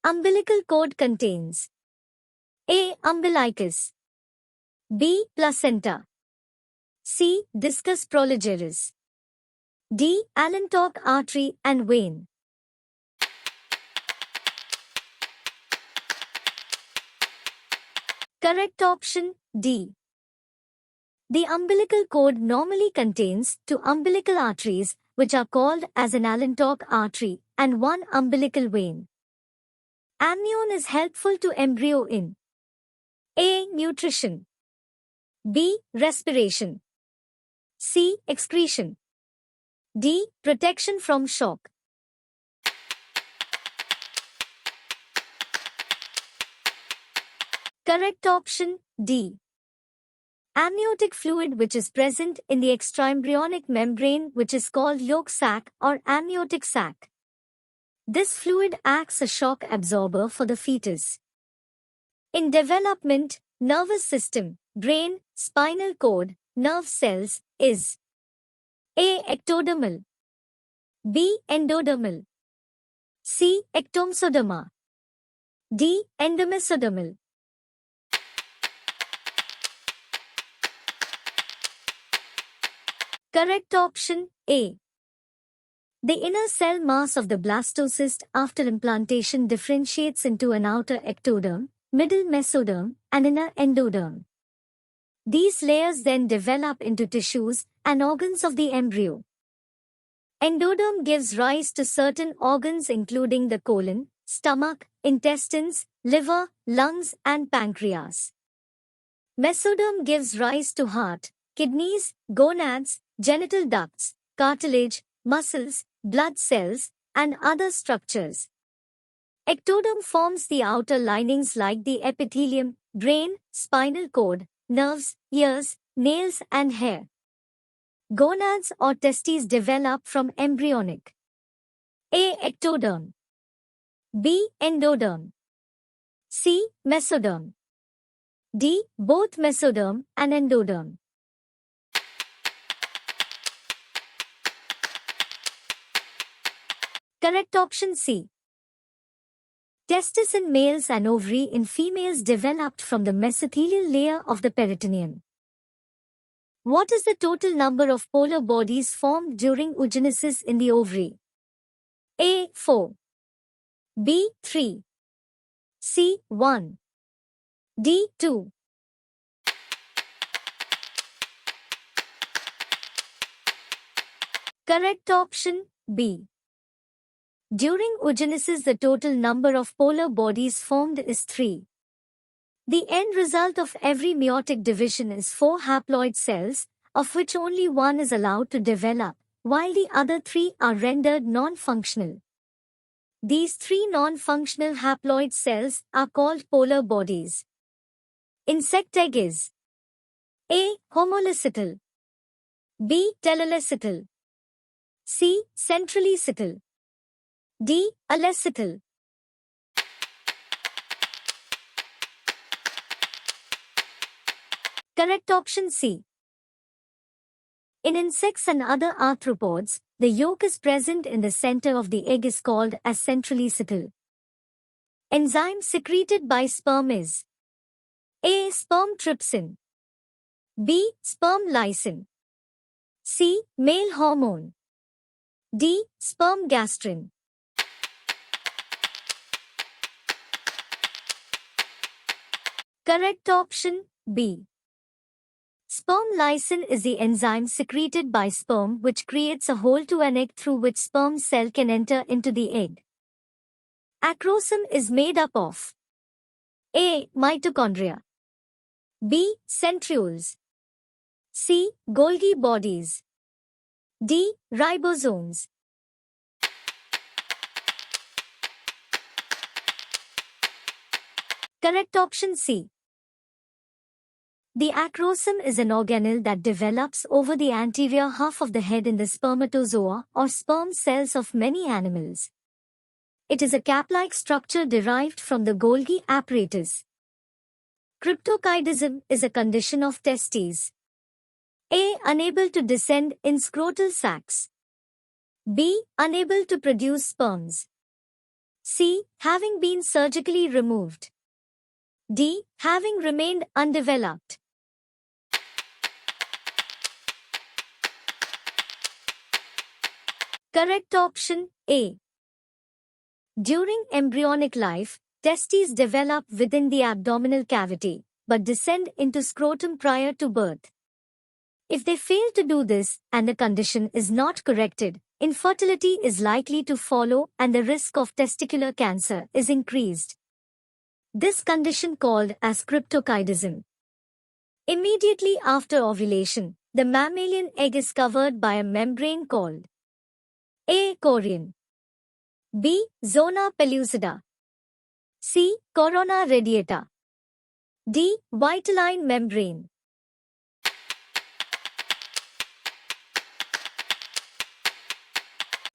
Umbilical cord contains A. Umbilicus, B. Placenta, C. Discus proligerus, D. Allantock artery and vein. Correct option D. The umbilical cord normally contains two umbilical arteries, which are called as an Allantock artery, and one umbilical vein. Amnion is helpful to embryo in A. Nutrition, B. Respiration, C. Excretion, D. Protection from shock. Correct option D. Amniotic fluid which is present in the extraembryonic membrane which is called yolk sac or amniotic sac. This fluid acts a shock absorber for the fetus. In development, nervous system, brain, spinal cord, nerve cells is A. Ectodermal, B. Endodermal, C. Ectomesoderma, D. Endomesodermal. Correct option A. The inner cell mass of the blastocyst after implantation differentiates into an outer ectoderm, middle mesoderm, and inner endoderm. These layers then develop into tissues and organs of the embryo. Endoderm gives rise to certain organs including the colon, stomach, intestines, liver, lungs, and pancreas. Mesoderm gives rise to heart, kidneys, gonads, genital ducts, cartilage, muscles, blood cells, and other structures. Ectoderm forms the outer linings like the epithelium, brain, spinal cord, nerves, ears, nails, and hair. Gonads or testes develop from embryonic A. Ectoderm, B. Endoderm, C. Mesoderm, D. Both mesoderm and endoderm. Correct option C. Testis in males and ovary in females developed from the mesothelial layer of the peritoneum. What is the total number of polar bodies formed during oogenesis in the ovary? A. 4, B. 3, C. 1, D. 2. Correct option B. During oogenesis, the total number of polar bodies formed is 3. The end result of every meiotic division is 4 haploid cells, of which only one is allowed to develop, while the other 3 are rendered non-functional. These 3 non-functional haploid cells are called polar bodies. Insect egg is A. Homolycetal, B. Telelecytal, C. Centralecytal, D. Alecytal. Correct option C. In insects and other arthropods, the yolk is present in the center of the egg is called as centralecytal. Enzyme secreted by sperm is A. Sperm trypsin, B. Sperm lysine, C. Male hormone, D. Sperm gastrin. Correct option B. Sperm lysine is the enzyme secreted by sperm which creates a hole to an egg through which sperm cell can enter into the egg. Acrosome is made up of A. Mitochondria, B. Centrioles, C. Golgi bodies, D. Ribosomes. Correct option C. The acrosome is an organelle that develops over the anterior half of the head in the spermatozoa or sperm cells of many animals. It is a cap-like structure derived from the Golgi apparatus. Cryptorchidism is a condition of testes. A. Unable to descend in scrotal sacs, B. Unable to produce sperms, C. Having been surgically removed. D. Having remained undeveloped. Correct option A. During embryonic life, testes develop within the abdominal cavity, but descend into scrotum prior to birth. If they fail to do this and the condition is not corrected, infertility is likely to follow and the risk of testicular cancer is increased. This condition called as cryptorchidism. Immediately after ovulation, the mammalian egg is covered by a membrane called A. chorion, B. Zona pellucida, C. Corona radiata, D. Vitelline membrane.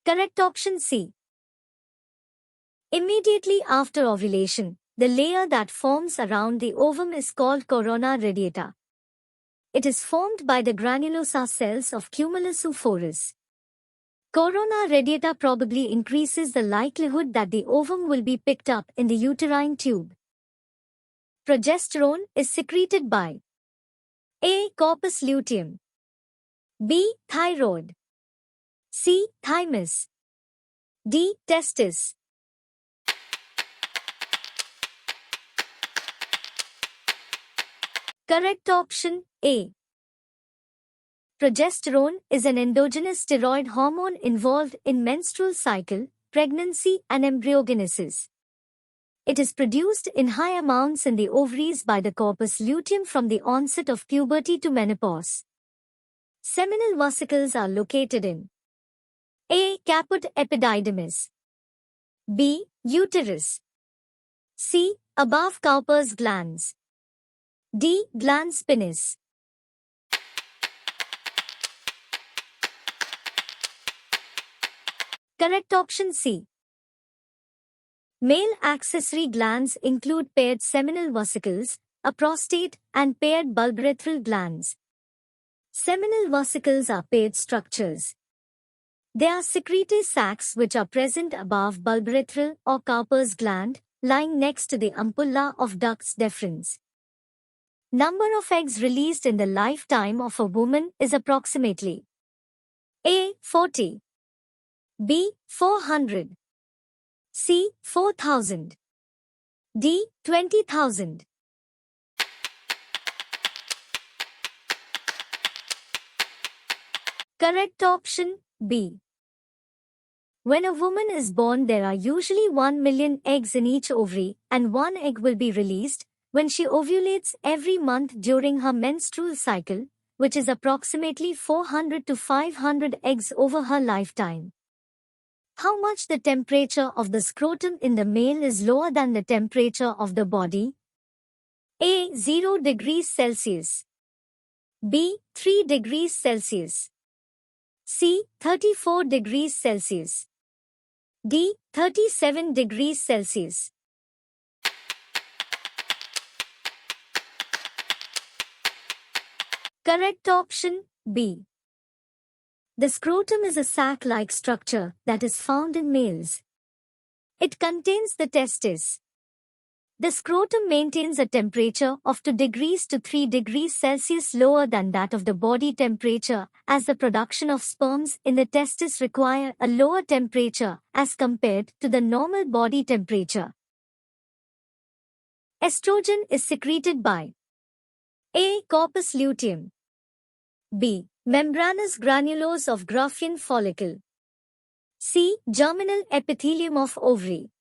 Correct option C. Immediately after ovulation, the layer that forms around the ovum is called corona radiata. It is formed by the granulosa cells of Cumulus oophorus. Corona radiata probably increases the likelihood that the ovum will be picked up in the uterine tube. Progesterone is secreted by A. Corpus luteum, B. Thyroid, C. Thymus, D. Testis. Correct option A. Progesterone is an endogenous steroid hormone involved in menstrual cycle, pregnancy and embryogenesis. It is produced in high amounts in the ovaries by the corpus luteum from the onset of puberty to menopause. Seminal vesicles are located in A. Caput epididymis, B. Uterus, C. Above Cowper's glands, D. Glans penis. Correct option C. Male accessory glands include paired seminal vesicles, a prostate, and paired bulbourethral glands. Seminal vesicles are paired structures. They are secretory sacs which are present above bulbourethral or Cowper's gland, lying next to the ampulla of ducts deferens. Number of eggs released in the lifetime of a woman is approximately A. 40, B. 400, C. 4,000, D. 20,000. Correct option B. When a woman is born, there are usually 1 million eggs in each ovary, and one egg will be released when she ovulates every month during her menstrual cycle, which is approximately 400 to 500 eggs over her lifetime. How much the temperature of the scrotum in the male is lower than the temperature of the body? A. 0 degrees Celsius, B. 3 degrees Celsius, C. 34 degrees Celsius, D. 37 degrees Celsius. Correct option B. The scrotum is a sac-like structure that is found in males. It contains the testis. The scrotum maintains a temperature of 2 degrees to 3 degrees Celsius lower than that of the body temperature, as the production of sperms in the testis require a lower temperature as compared to the normal body temperature. Estrogen is secreted by A. Corpus luteum, B. Membranous granulose of Graafian follicle, C. Germinal epithelium of ovary,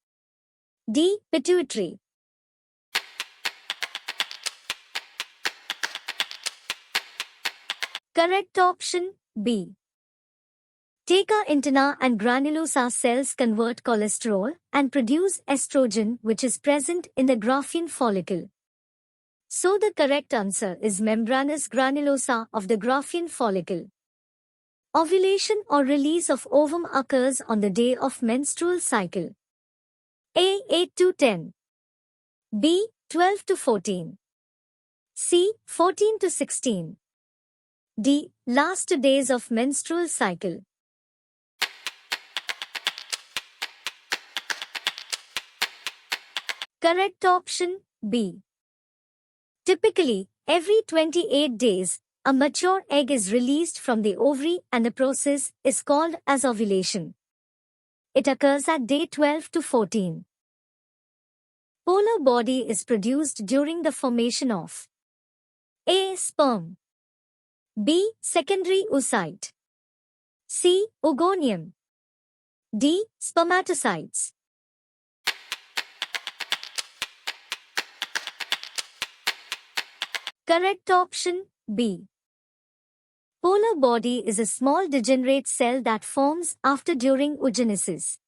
D. Pituitary. Correct option B. Theca interna and granulosa cells convert cholesterol and produce estrogen, which is present in the Graafian follicle. So the correct answer is membranous granulosa of the Graafian follicle. Ovulation or release of ovum occurs on the day of menstrual cycle. A. 8 to 10, B. 12 to 14, C. 14 to 16, D. Last 2 days of menstrual cycle. Correct option B. Typically, every 28 days, a mature egg is released from the ovary and the process is called as ovulation. It occurs at day 12 to 14. Polar body is produced during the formation of A. Sperm, B. Secondary oocyte, C. Oogonium, D. Spermatocytes. Correct option B. Polar body is a small degenerate cell that forms after during oogenesis.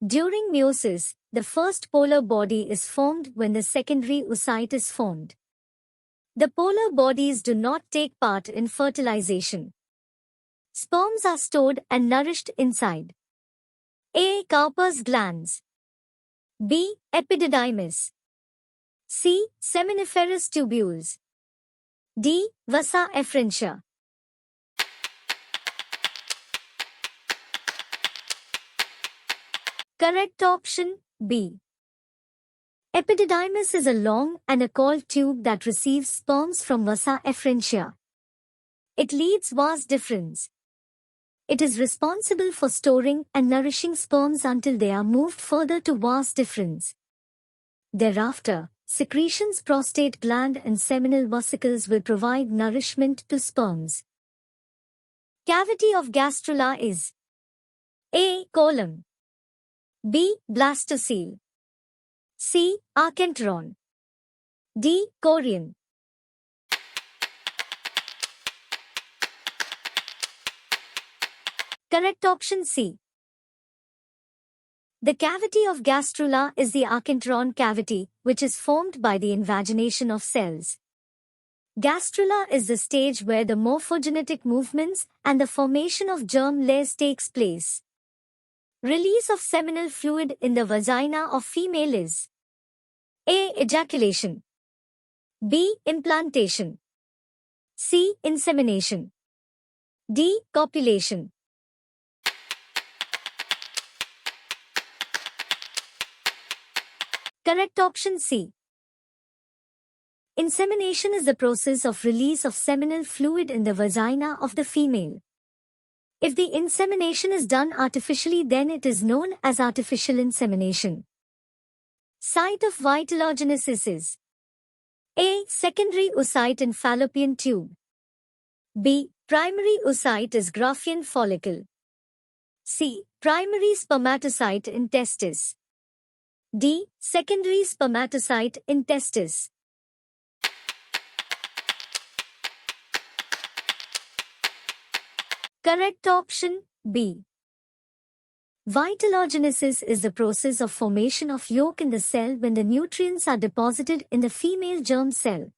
During meiosis, the first polar body is formed when the secondary oocyte is formed. The polar bodies do not take part in fertilization. Sperms are stored and nourished inside A. Cowper's glands, B. Epididymis, C. Seminiferous tubules, D. Vasa efferentia. Correct option B. Epididymis is a long and a coiled tube that receives sperms from vasa efferentia. It leads vas deferens. It is responsible for storing and nourishing sperms until they are moved further to vas deferens. Thereafter, secretions, prostate gland and seminal vesicles will provide nourishment to sperms. Cavity of gastrula is A. Column, B. Blastocele, C. Archenteron, D. Chorion. Correct option C. The cavity of gastrula is the archenteron cavity, which is formed by the invagination of cells. Gastrula is the stage where the morphogenetic movements and the formation of germ layers takes place. Release of seminal fluid in the vagina of female is A. Ejaculation, B. Implantation, C. Insemination, D. Copulation. Correct option C. Insemination is the process of release of seminal fluid in the vagina of the female. If the insemination is done artificially, then it is known as artificial insemination. Site of vitellogenesis is A. Secondary oocyte in fallopian tube, B. Primary oocyte is Graafian follicle, C. Primary spermatocyte in testis, D. Secondary spermatocyte in testis. Correct option B. Vitellogenesis is the process of formation of yolk in the cell when the nutrients are deposited in the female germ cell.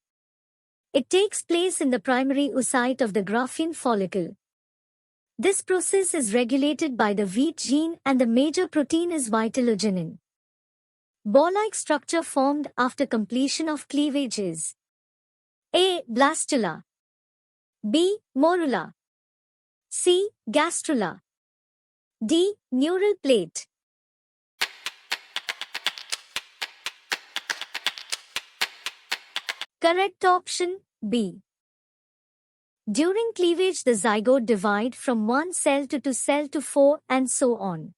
It takes place in the primary oocyte of the Graafian follicle. This process is regulated by the wheat gene and the major protein is vitellogenin. Ball-like structure formed after completion of cleavage is A. Blastula, B. Morula, C. Gastrula, D. Neural plate. Correct option B. During cleavage, the zygote divide from one cell to two cell to 4 and so on.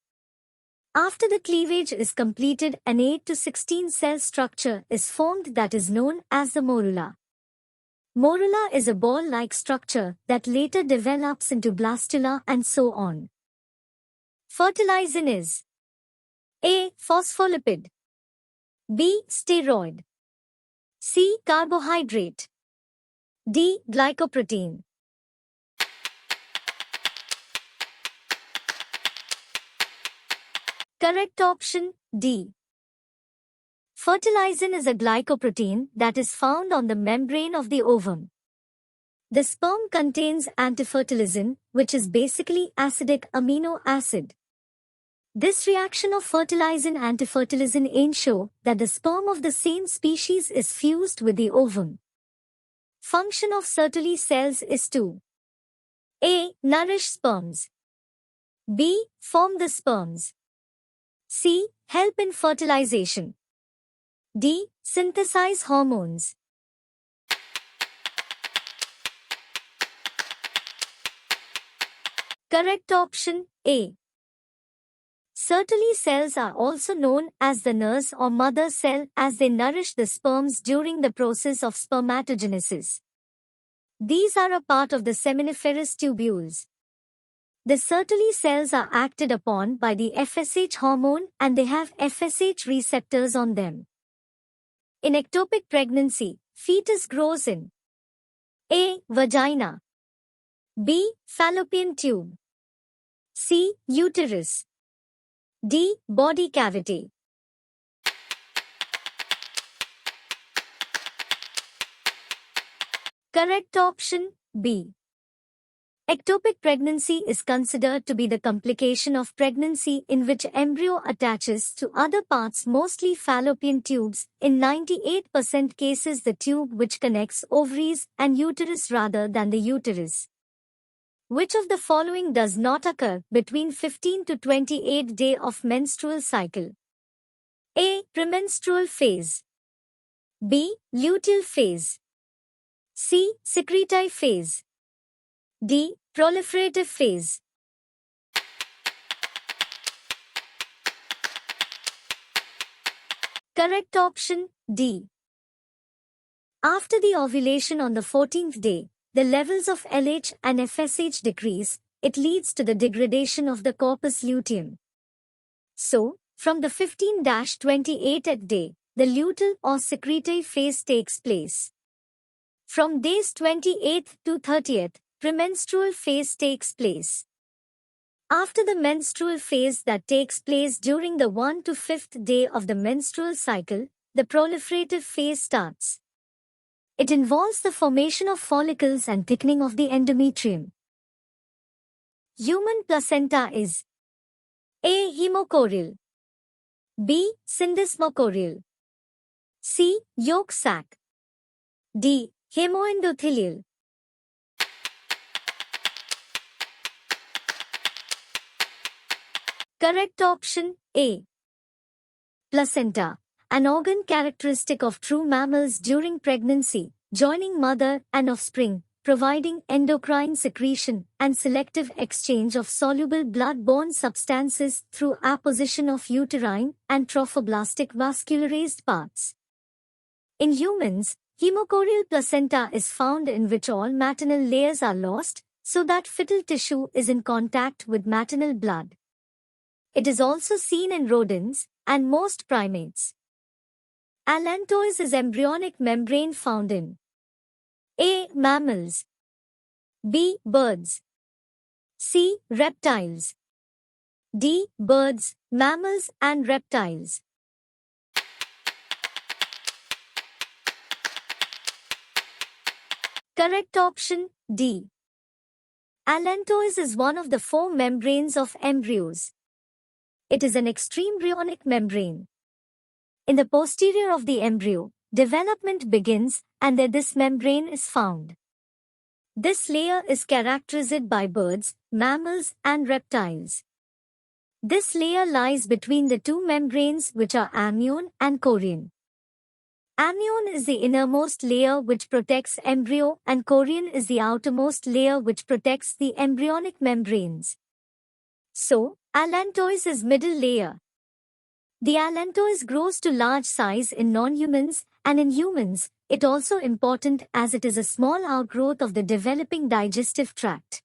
After the cleavage is completed, an 8 to 16 cell structure is formed that is known as the morula. Morula is a ball-like structure that later develops into blastula and so on. Fertilizin is A. Phospholipid, B. Steroid, C. Carbohydrate, D. Glycoprotein. Correct option D. Fertilizin is a glycoprotein that is found on the membrane of the ovum. The sperm contains antifertilizin, which is basically acidic amino acid. This reaction of fertilizin-antifertilizin ensures that the sperm of the same species is fused with the ovum. Function of Sertoli cells is to A. Nourish sperms, B. Form the sperms, C. Help in fertilization, D. Synthesize hormones. Correct option A. Sertoli cells are also known as the nurse or mother cell as they nourish the sperms during the process of spermatogenesis. These are a part of the seminiferous tubules. The Sertoli cells are acted upon by the FSH hormone and they have FSH receptors on them. In ectopic pregnancy, fetus grows in A. Vagina, B. Fallopian tube, C. Uterus, D. Body cavity. Correct option B. Ectopic pregnancy is considered to be the complication of pregnancy in which embryo attaches to other parts, mostly fallopian tubes, in 98% cases the tube which connects ovaries and uterus rather than the uterus. Which of the following does not occur between 15 to 28 day of menstrual cycle? A. Premenstrual phase, B. Luteal phase, C. Secretory phase, D. Proliferative phase. Correct option D. After the ovulation on the 14th day, the levels of LH and FSH decrease. It leads to the degradation of the corpus luteum. So, from the 15-28th day, the luteal or secretory phase takes place. From days 28th to 30th, premenstrual phase takes place. After the menstrual phase that takes place during the 1 to 5th day of the menstrual cycle, the proliferative phase starts. It involves the formation of follicles and thickening of the endometrium. Human placenta is A. Hemochorial, B. Syndesmochorial, C. Yolk sac, D. Hemoendothelial. Correct option A. Placenta, an organ characteristic of true mammals during pregnancy, joining mother and offspring, providing endocrine secretion and selective exchange of soluble blood-borne substances through apposition of uterine and trophoblastic vascularized parts. In humans, hemochorial placenta is found in which all maternal layers are lost, so that fetal tissue is in contact with maternal blood. It is also seen in rodents and most primates. Allantois is embryonic membrane found in A. Mammals, B. Birds, C. Reptiles, D. Birds, mammals and reptiles. Correct option D. Allantois is one of the 4 membranes of embryos. It is an extremembryonic membrane. In the posterior of the embryo, development begins and there this membrane is found. This layer is characterized by birds, mammals and reptiles. This layer lies between the 2 membranes which are amnion and chorion. Amnion is the innermost layer which protects embryo and chorion is the outermost layer which protects the embryonic membranes. So, allantois is middle layer. The allantois grows to large size in non-humans and in humans, it also important as it is a small outgrowth of the developing digestive tract.